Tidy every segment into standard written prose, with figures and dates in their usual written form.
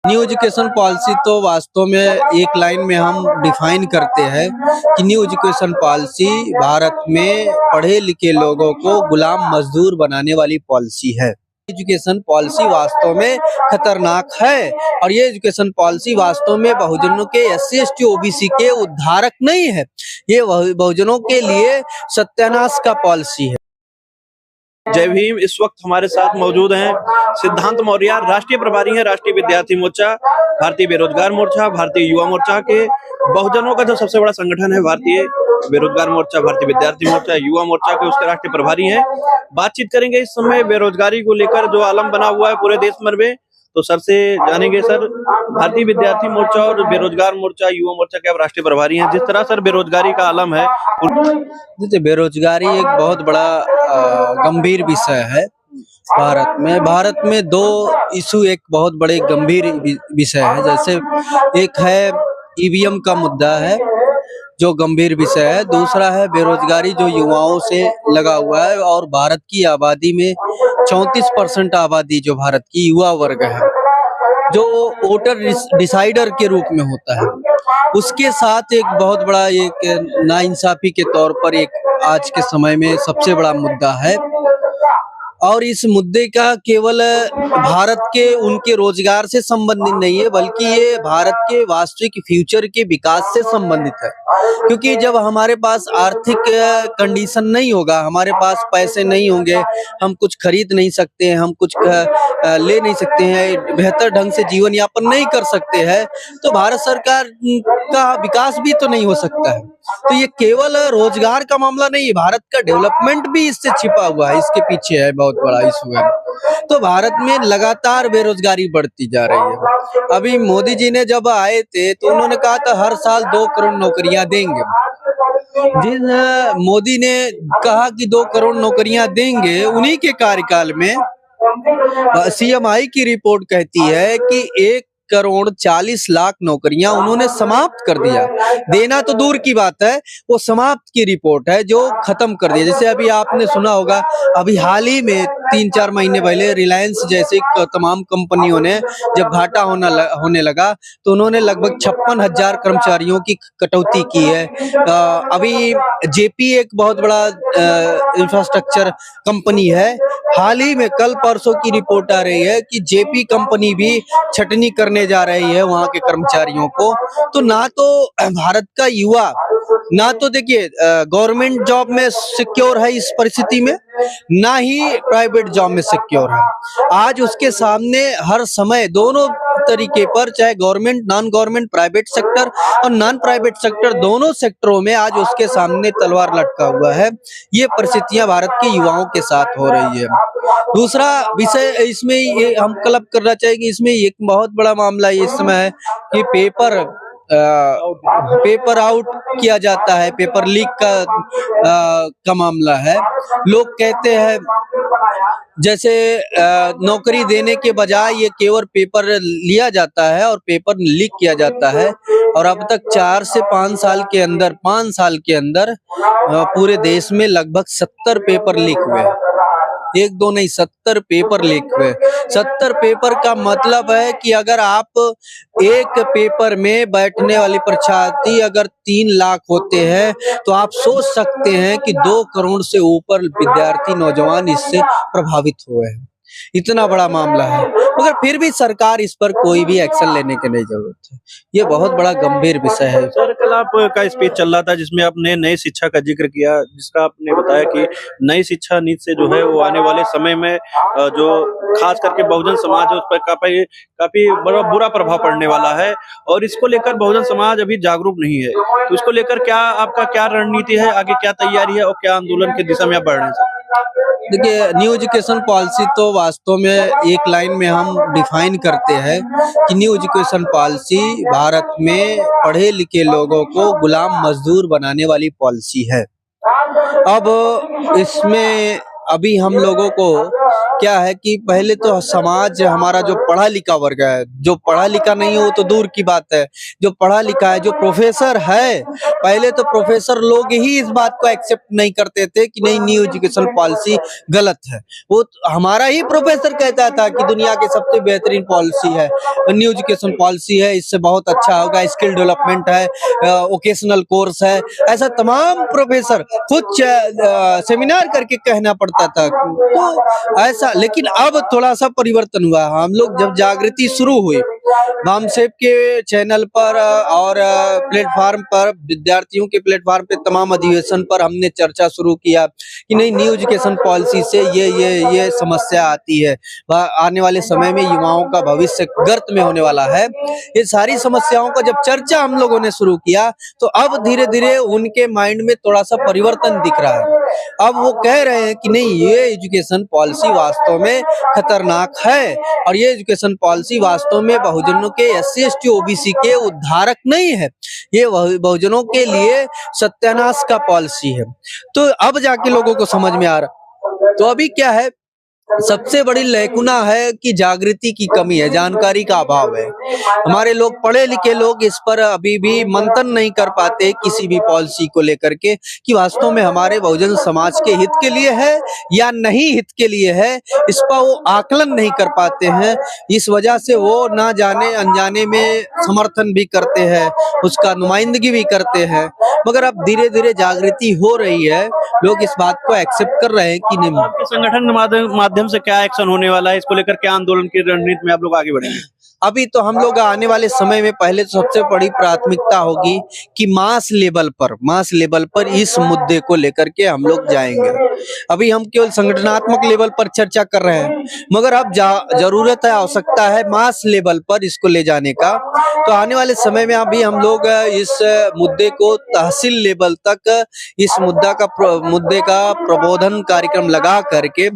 New education policy तो वास्तव में एक लाइन में हम डिफाइन करते हैं कि न्यू एजुकेशन पॉलिसी भारत में पढ़े लिखे लोगों को गुलाम मजदूर बनाने वाली पॉलिसी है। एजुकेशन पॉलिसी वास्तव में खतरनाक है और ये एजुकेशन पॉलिसी वास्तव में बहुजनों के SC ST OBC के उद्धारक नहीं है, ये बहुजनों के लिए सत्यानाश का पॉलिसी है। जय भीम। इस वक्त हमारे साथ मौजूद हैं सिद्धांत मौर्य, राष्ट्रीय प्रभारी हैं राष्ट्रीय विद्यार्थी मोर्चा, भारतीय बेरोजगार मोर्चा, भारतीय युवा मोर्चा के बहुजनों का जो सबसे बड़ा संगठन है भारतीय बेरोजगार मोर्चा, भारतीय विद्यार्थी मोर्चा, युवा मोर्चा के उसके राष्ट्रीय प्रभारी हैं। बातचीत करेंगे इस समय बेरोजगारी को लेकर जो आलम बना हुआ है पूरे देश भर में। तो सर से जानेंगे, सर भारतीय विद्यार्थी मोर्चा और बेरोजगार मोर्चा, युवा मोर्चा के आप राष्ट्रीय प्रभारी हैं, जिस तरह सर बेरोजगारी का आलम है। देखिए, बेरोजगारी एक बहुत बड़ा गंभीर विषय है भारत में दो इशू एक बहुत बड़े गंभीर विषय है। जैसे एक है EVM का मुद्दा है जो गंभीर विषय है, दूसरा है बेरोजगारी जो युवाओं से लगा हुआ है और भारत की आबादी में 34% आबादी जो भारत की युवा वर्ग है जो वोटर डिसाइडर के रूप में होता है, उसके साथ एक बहुत बड़ा एक नाइंसाफी के तौर पर एक आज के समय में सबसे बड़ा मुद्दा है। और इस मुद्दे का केवल भारत के उनके रोजगार से संबंधित नहीं है, बल्कि ये भारत के वास्तविक फ्यूचर के विकास से संबंधित है। क्योंकि जब हमारे पास आर्थिक कंडीशन नहीं होगा, हमारे पास पैसे नहीं होंगे, हम कुछ खरीद नहीं सकते हैं, हम कुछ ले नहीं सकते हैं, बेहतर ढंग से जीवन यापन नहीं कर सकते हैं, तो भारत सरकार का विकास भी तो नहीं हो सकता है। तो ये केवल रोजगार का मामला नहीं है, भारत का डेवलपमेंट भी इससे छिपा हुआ है, इसके पीछे है, बहुत बड़ा इशू है। तो भारत में लगातार बेरोजगारी बढ़ती जा रही है। अभी मोदी जी ने जब आए थे तो उन्होंने कहा था हर साल 2 करोड़ नौकरियां देंगे। जिन मोदी ने कहा कि 2 करोड़ नौकरियां देंगे, उन्हीं के कार्यकाल में CMI की रिपोर्ट कहती है कि 1 करोड़ 40 लाख नौकरियां उन्होंने समाप्त कर दिया। देना तो दूर की बात है, वो समाप्त की रिपोर्ट है जो खत्म कर दिया। जैसे अभी आपने सुना होगा, अभी हाल ही में 3-4 महीने पहले रिलायंस जैसे तमाम कंपनियों ने जब घाटा होने लगा तो उन्होंने लगभग 56,000 कर्मचारियों की कटौती की है। अभी JP एक बहुत बड़ा इंफ्रास्ट्रक्चर कंपनी है, हाल ही में कल परसों की रिपोर्ट आ रही है कि JP कंपनी भी छटनी करने जा रही है वहां के कर्मचारियों को। तो ना तो भारत का युवा, ना तो देखिए गवर्नमेंट जॉब में सिक्योर है इस परिस्थिति में, ना ही प्राइवेट जॉब में सिक्योर है। आज उसके सामने हर समय दोनों तरीके पर, चाहे government, non government, private sector और नॉन प्राइवेट सेक्टर, दोनों सेक्टरों में आज उसके सामने तलवार लटका हुआ है। ये परिस्थितियां भारत के युवाओं के साथ हो रही है। दूसरा विषय इसमें ये हम क्लब करना चाहेंगे, इसमें एक बहुत बड़ा मामला इस समय है कि पेपर आउट किया जाता है, पेपर लीक का मामला है। लोग कहते हैं जैसे नौकरी देने के बजाय ये केवल पेपर लिया जाता है और पेपर लीक किया जाता है। और अब तक 4 से 5 साल के अंदर पूरे देश में लगभग 70 पेपर लीक हुए। 1-2 नहीं, 70 पेपर लीक हुए। 70 पेपर का मतलब है कि अगर आप एक पेपर में बैठने वाली परीक्षार्थी अगर 3 लाख होते हैं तो आप सोच सकते हैं कि 2 करोड़ से ऊपर विद्यार्थी नौजवान इससे प्रभावित हुए हैं। इतना बड़ा मामला है, मगर फिर भी सरकार इस पर कोई भी एक्शन लेने की नहीं जरूरत है। ये बहुत बड़ा गंभीर विषय है। सर, कल आपका स्पीच चल रहा था जिसमें आपने नई शिक्षा का जिक्र किया, जिसका आपने बताया कि नई शिक्षा नीति से जो है वो आने वाले समय में जो खास करके बहुजन समाज है उस पर काफी बड़ा बुरा प्रभाव पड़ने वाला है और इसको लेकर बहुजन समाज अभी जागरूक नहीं है। तो इसको लेकर आपका क्या रणनीति है, आगे क्या तैयारी है और क्या आंदोलन की दिशा में आप बढ़ रहे हैं? देखिए, न्यू एजुकेशन पॉलिसी तो वास्तव में एक लाइन में हम डिफाइन करते हैं कि न्यू एजुकेशन पॉलिसी भारत में पढ़े लिखे लोगों को गुलाम मजदूर बनाने वाली पॉलिसी है। अब इसमें अभी हम लोगों को क्या है कि पहले तो समाज हमारा जो पढ़ा लिखा वर्ग है, जो पढ़ा लिखा नहीं हो तो दूर की बात है, जो पढ़ा लिखा है, जो प्रोफेसर है, पहले तो प्रोफेसर लोग ही इस बात को एक्सेप्ट नहीं करते थे कि नहीं, न्यू एजुकेशन पॉलिसी गलत है। वो हमारा ही प्रोफेसर कहता था कि दुनिया की सबसे बेहतरीन पॉलिसी है, न्यू एजुकेशन पॉलिसी है, इससे बहुत अच्छा होगा, स्किल डेवलपमेंट है, वोकेशनल कोर्स है, ऐसा तमाम प्रोफेसर खुद सेमिनार करके कहना पड़ता था। तो ऐसा, लेकिन अब थोड़ा सा परिवर्तन हुआ। हम लोग जब जागृति शुरू हुई, वामसेप के चैनल पर और प्लेटफार्म पर, विद्यार्थियों के प्लेटफार्म पे, तमाम अधिवेशन पर हमने चर्चा शुरू किया कि नहीं, न्यू एजुकेशन पॉलिसी से ये समस्या आती है, आने वाले समय में युवाओं का भविष्य गर्त में होने वाला है। ये सारी समस्याओं का जब चर्चा हम लोगों ने शुरू किया तो अब धीरे धीरे उनके माइंड में थोड़ा सा परिवर्तन दिख रहा है। अब वो कह रहे हैं कि नहीं, ये एजुकेशन पॉलिसी वास्तव में खतरनाक है और ये एजुकेशन पॉलिसी वास्तव में बहुजनों के, SC ST OBC के उद्धारक नहीं है, ये बहुजनों के लिए सत्यानाश का पॉलिसी है। तो अब जाके लोगों को समझ में आ रहा। तो अभी क्या है, सबसे बड़ी लैकुना है कि जागृति की कमी है, जानकारी का अभाव है। हमारे लोग, पढ़े लिखे लोग, इस पर अभी भी मंथन नहीं कर पाते किसी भी पॉलिसी को लेकर के कि वास्तव में हमारे बहुजन समाज के हित के लिए है या नहीं हित के लिए है, इस पर वो आकलन नहीं कर पाते हैं। इस वजह से वो ना जाने अनजाने में समर्थन भी करते हैं, उसका नुमाइंदगी भी करते हैं। मगर अब धीरे धीरे जागृति हो रही है, लोग इस बात को एक्सेप्ट कर रहे हैं कि नहीं। आपके संगठन के माध्यम से क्या एक्शन होने वाला है, इसको लेकर क्या आंदोलन की रणनीति में आप लोग आगे बढ़ेंगे? अभी तो हम लोग आने वाले समय में पहले तो सबसे बड़ी प्राथमिकता होगी कि मास लेवल पर इस मुद्दे को लेकर के हम लोग जाएंगे। अभी हम केवल संगठनात्मक लेवल पर चर्चा कर रहे हैं, मगर अब जरूरत है, आवश्यकता है मास लेवल पर इसको ले जाने का। तो आने वाले समय में अभी हम लोग इस मुद्दे को तहसील लेवल तक, इस मुद्दे का प्रबोधन कार्यक्रम लगा करके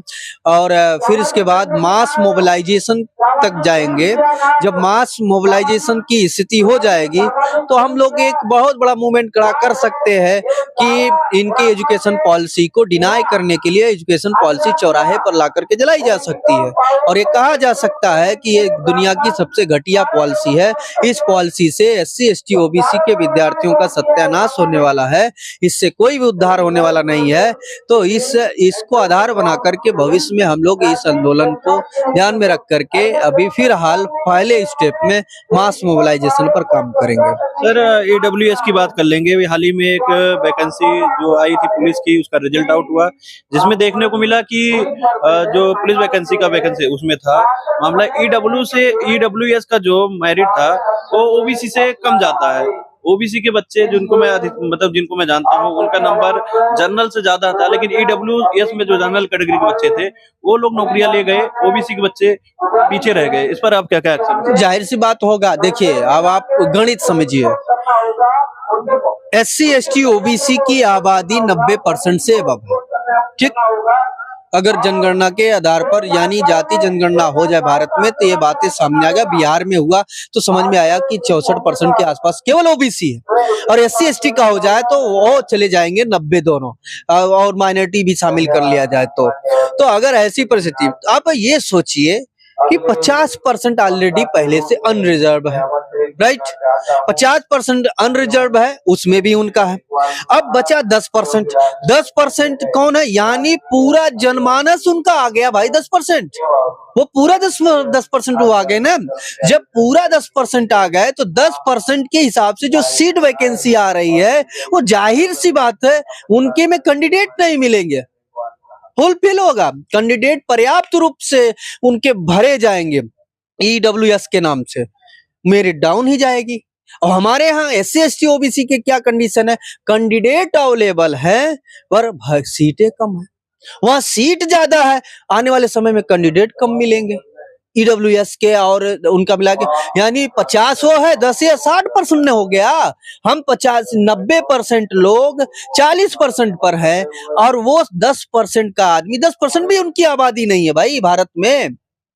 और फिर इसके बाद मास मोबिलाइजेशन तक जाएंगे। जब मास मोबिलाइजेशन की स्थिति हो जाएगी तो हम लोग एक बहुत बड़ा मूवमेंट खड़ा कर सकते हैं कि इनके एजुकेशन पॉलिसी को डिनाई करने के लिए एजुकेशन पॉलिसी चौराहे पर ला करके जलाई जा सकती है और ये कहा जा सकता है कि ये दुनिया की सबसे घटिया पॉलिसी है। इस पॉलिसी से SC ST OBC के विद्यार्थियों का सत्यानाश होने वाला है, इससे कोई भी उद्धार होने वाला नहीं है। तो इसको आधार बना करके भविष्य में हम लोग इस आंदोलन को ध्यान में रख करके अभी फिलहाल पहले स्टेप में मास मोबिलाइजेशन पर काम करेंगे। सर, AWS की बात कर लेंगे। हाल ही में एक वैकेंसी जो आई थी पुलिस की, उसका रिजल्ट आउट हुआ, जिसमें देखने को मिला कि जो पुलिस वैकेंसी उसमें था मामला EWS का जो मेरिट था वो OBC से कम जाता है। OBC के बच्चे जिनको मैं जानता हूँ, उनका नंबर जनरल से ज्यादा था, लेकिन EWS में जो जनरल कैटेगरी के बच्चे थे वो लोग नौकरियां ले गए, OBC के बच्चे पीछे रह गए। इस पर आप क्या एक्शन? जाहिर सी बात होगा, देखिए अब आप गणित समझिए, SC ST OBC की आबादी 90% से अबव है, ठीक। अगर जनगणना के आधार पर यानी जाति जनगणना हो जाए भारत में तो ये बातें सामने आ गया। बिहार में हुआ तो समझ में आया कि 64% के आसपास केवल OBC है और SC ST का हो जाए तो वो चले जाएंगे 90 दोनों, और माइनॉरिटी भी शामिल कर लिया जाए तो अगर ऐसी परिस्थिति, आप ये सोचिए कि 50% ऑलरेडी पहले से अनरिजर्व है, राइट। 50% अनरिजर्व है, उसमें भी उनका है। अब बचा 10%। 10% कौन है? यानी पूरा जनमानस उनका आ गया भाई। 10% वो पूरा 10% वो आ गए ना। जब पूरा 10% आ गए तो 10% के हिसाब से जो सीट वैकेंसी आ रही है वो जाहिर सी बात है उनके में कैंडिडेट नहीं मिलेंगे, फुलफिल होगा, कैंडिडेट पर्याप्त रूप से उनके भरे जाएंगे। EWS के नाम से मेरिट डाउन ही जाएगी। और हमारे यहाँ SC ST OBC के क्या कंडीशन है? कैंडिडेट अवेलेबल है पर सीटें कम है, वहां सीट ज्यादा है, आने वाले समय में कैंडिडेट कम मिलेंगे। EWS के और उनका मिला के यानी 50 वो है, 10 या 60% ने हो गया। हम 90% लोग 40% पर है और वो 10% का आदमी, 10% भी उनकी आबादी नहीं है भाई भारत में।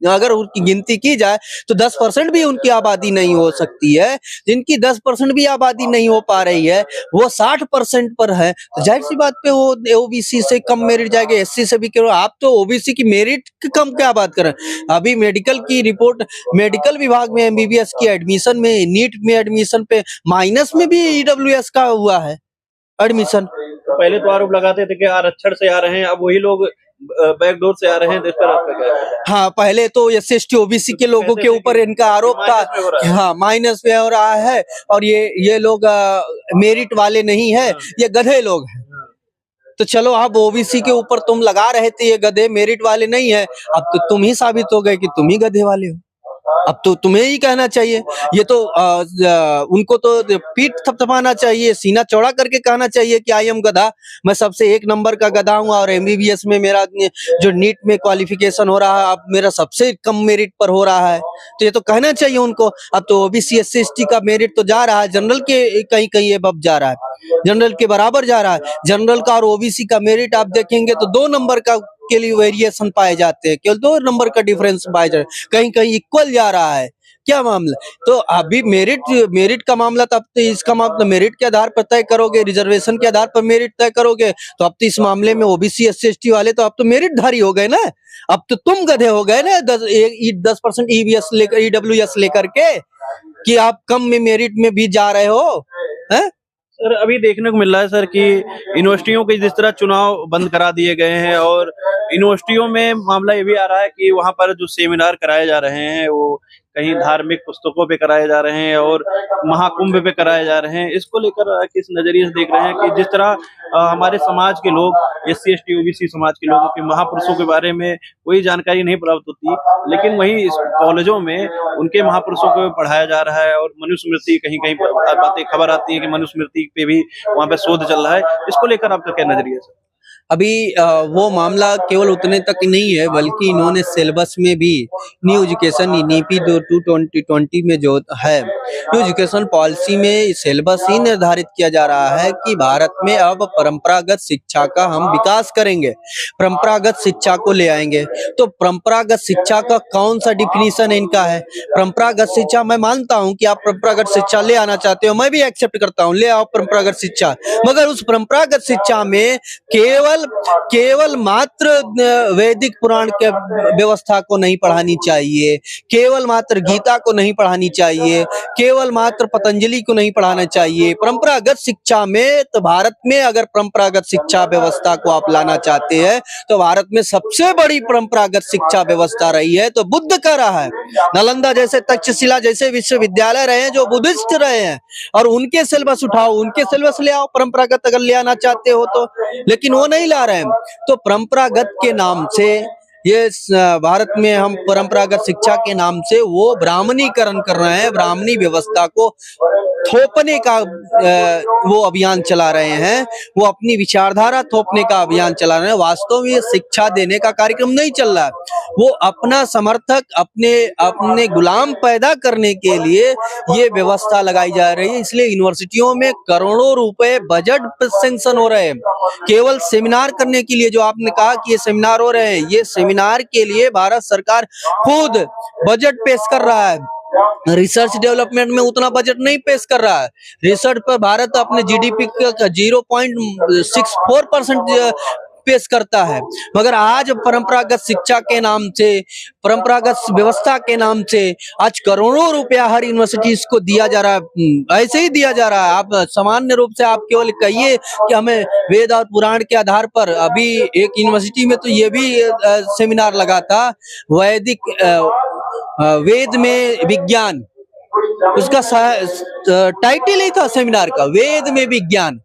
अगर उनकी गिनती की जाए तो 10% भी उनकी आबादी नहीं हो सकती है। जिनकी 10% भी आबादी नहीं हो पा रही है, वो 60% पर है, तो जाहिर सी बात पे वो ओबीसी से कम मेरिट जाएगा, एससी से भी क्यों। आप तो ओबीसी की मेरिट की कम क्या बात कर रहे हैं। अभी मेडिकल की रिपोर्ट, मेडिकल विभाग में एमबीबीएस की एडमिशन में, नीट में एडमिशन पे माइनस में भी ईडब्ल्यूएस का हुआ है एडमिशन। पहले तो आरोप लगाते थे कि आरक्षण से आ रहे हैं, अब वही लोग बैकडोर से आ रहे हैं। तो इस पर आपका क्या है? हाँ, पहले तो एससी एसटी ओबीसी के लोगों के ऊपर इनका आरोप था कि हाँ माइनस में हो रहा है, और ये लोग मेरिट वाले नहीं है, ये गधे लोग हैं। तो चलो, आप ओबीसी के ऊपर तुम लगा रहे थे ये गधे मेरिट वाले नहीं है, अब तो तुम ही साबित हो गए कि तुम ही गधे वाले हो। अब तो तुम्हें ही कहना चाहिए। ये तो उनको तो पीठ थपथपाना चाहिए, सीना चौड़ा करके कहना चाहिए कि आई एम गधा, मैं सबसे 1 नंबर का गधा हूँ, और एमबीबीएस में मेरा जो नीट में क्वालिफिकेशन हो रहा है अब मेरा सबसे कम मेरिट पर हो रहा है। तो ये तो कहना चाहिए उनको। अब तो ओबीसी एससी एसटी का मेरिट तो जा रहा है जनरल के कहीं कहीं अब जा रहा है, जनरल के बराबर जा रहा है। जनरल का और ओबीसी का मेरिट आप देखेंगे तो 2 नंबर का के लिए वेरिएशन पाए जाते हैं, केवल 2 नंबर का डिफरेंस पाए जाते हैं, कहीं कहीं इक्वल जा रहा है। क्या मामला? तो अभी मेरिट का मामला, तब तो इसका मामला मेरिट के आधार पर तय करोगे, रिजर्वेशन के आधार पर मेरिट तय करोगे, तो अब तो इस मामले में ओबीसी एससी एसटी वाले तो अब तो मेरिट धारी हो गए ना। अब तो तुम गधे हो गए ना 10% ईवीएस लेकर, ईडब्ल्यूएस लेकर के, कि आप कम में मेरिट में भी जा रहे हो हैं। सर, अभी देखने को मिल रहा है सर कि यूनिवर्सिटियों के जिस तरह चुनाव बंद करा दिए गए हैं, और यूनिवर्सिटियों में मामला ये भी आ रहा है कि वहां पर जो सेमिनार कराए जा रहे हैं वो कहीं धार्मिक पुस्तकों पे कराए जा रहे हैं और महाकुंभ पे कराए जा रहे हैं। इसको लेकर किस नजरिए से देख रहे हैं कि जिस तरह हमारे समाज के लोग, एससी एसटी ओबीसी समाज के लोगों के महापुरुषों के बारे में कोई जानकारी नहीं प्राप्त होती, लेकिन वहीं इस कॉलेजों में उनके महापुरुषों को पढ़ाया जा रहा है, और मनुस्मृति कहीं कहीं बातें खबर आती है कि मनुस्मृति पे भी वहां पे शोध चल रहा है। इसको लेकर आपका क्या नजरिया है? अभी वो मामला केवल उतने तक नहीं है, बल्कि इन्होंने सिलेबस में भी न्यू एजुकेशन नीति 2020 में जो है, न्यू एजुकेशन पॉलिसी में सिलेबस ही निर्धारित किया जा रहा है कि भारत में अब परंपरागत शिक्षा का हम विकास करेंगे, परंपरागत शिक्षा को ले आएंगे। तो परंपरागत शिक्षा का कौन सा डिफिनीशन इनका है? परंपरागत शिक्षा, मैं मानता हूं कि आप परंपरागत शिक्षा ले आना चाहते हो, मैं भी एक्सेप्ट करता हूं, ले आओ परंपरागत शिक्षा, मगर उस परंपरागत शिक्षा में केवल मात्र वैदिक पुराण के व्यवस्था को नहीं पढ़ानी चाहिए, केवल मात्र गीता को नहीं पढ़ानी चाहिए, केवल मात्र पतंजलि को नहीं पढ़ाना चाहिए। परंपरागत शिक्षा में तो भारत में अगर परंपरागत शिक्षा व्यवस्था को आप लाना चाहते हैं तो भारत में सबसे बड़ी परंपरागत शिक्षा व्यवस्था रही है तो बुद्ध का रहा है। नालंदा जैसे, तक्षशिला जैसे विश्वविद्यालय रहे हैं जो बुद्धिस्ट रहे हैं, और उनके सिलेबस उठाओ, उनके सिलेबस ले आओ परंपरागत अगर ले आना चाहते हो तो, लेकिन वो नहीं ला रहे हैं। तो परंपरागत के नाम से ये भारत में हम परंपरागत शिक्षा के नाम से वो ब्राह्मणीकरण कर रहे हैं, ब्राह्मणी व्यवस्था को थोपने का वो अभियान चला रहे हैं, वो अपनी विचारधारा थोपने का अभियान चला रहे हैं। वास्तव में शिक्षा देने का कार्यक्रम नहीं चल रहा है, वो अपना समर्थक, अपने गुलाम पैदा करने के लिए ये व्यवस्था लगाई जा रही है। इसलिए यूनिवर्सिटियों में करोड़ों रुपए बजट सैंक्शन हो रहे हैं केवल सेमिनार करने के लिए। जो आपने कहा कि ये सेमिनार हो रहे हैं, ये सेमिनार के लिए भारत सरकार खुद बजट पेश कर रहा है, रिसर्च डेवलपमेंट में उतना बजट नहीं पेश कर रहा है। रिसर्च पर भारत अपने जीडीपी का 0.64% पेश करता है, मगर आज परंपरागत शिक्षा के नाम से, परंपरागत व्यवस्था के नाम से आज करोड़ों रुपया हर यूनिवर्सिटी को दिया जा रहा है, ऐसे ही दिया जा रहा है। आप सामान्य रूप से आप केवल कहिए कि हमें वेद और पुराण के आधार पर, अभी एक यूनिवर्सिटी में तो ये भी सेमिनार लगा था, वैदिक वेद में विज्ञान, उसका टाइटल ही था सेमिनार का, वेद में विज्ञान।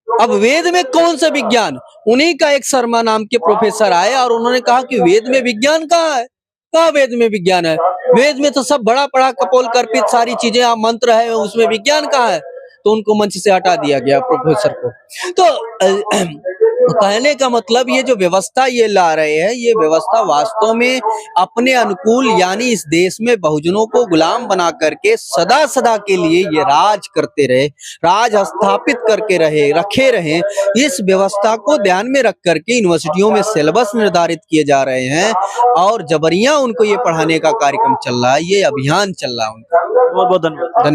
अब वेद में कौन सा विज्ञान? उन्हीं का एक शर्मा नाम के प्रोफेसर आए और उन्होंने कहा कि वेद में विज्ञान कहाँ है? कहाँ वेद में विज्ञान है? वेद में तो सब बड़ा पड़ा कपोल कल्पित सारी चीजें, मंत्र है, उसमें विज्ञान कहाँ है? तो उनको मंच से हटा दिया गया प्रोफेसर को। तो तो कहने का मतलब ये जो व्यवस्था ये ला रहे हैं, ये व्यवस्था वास्तव में अपने अनुकूल, यानी इस देश में बहुजनों को गुलाम बना करके सदा सदा के लिए ये राज करते रहे, राज स्थापित करके रखे रहे। इस व्यवस्था को ध्यान में रख करके यूनिवर्सिटियों में सिलेबस निर्धारित किए जा रहे हैं और जबरिया उनको ये पढ़ाने का कार्यक्रम चल रहा है, ये अभियान चल रहा है उनका। बहुत बहुत धन्यवाद।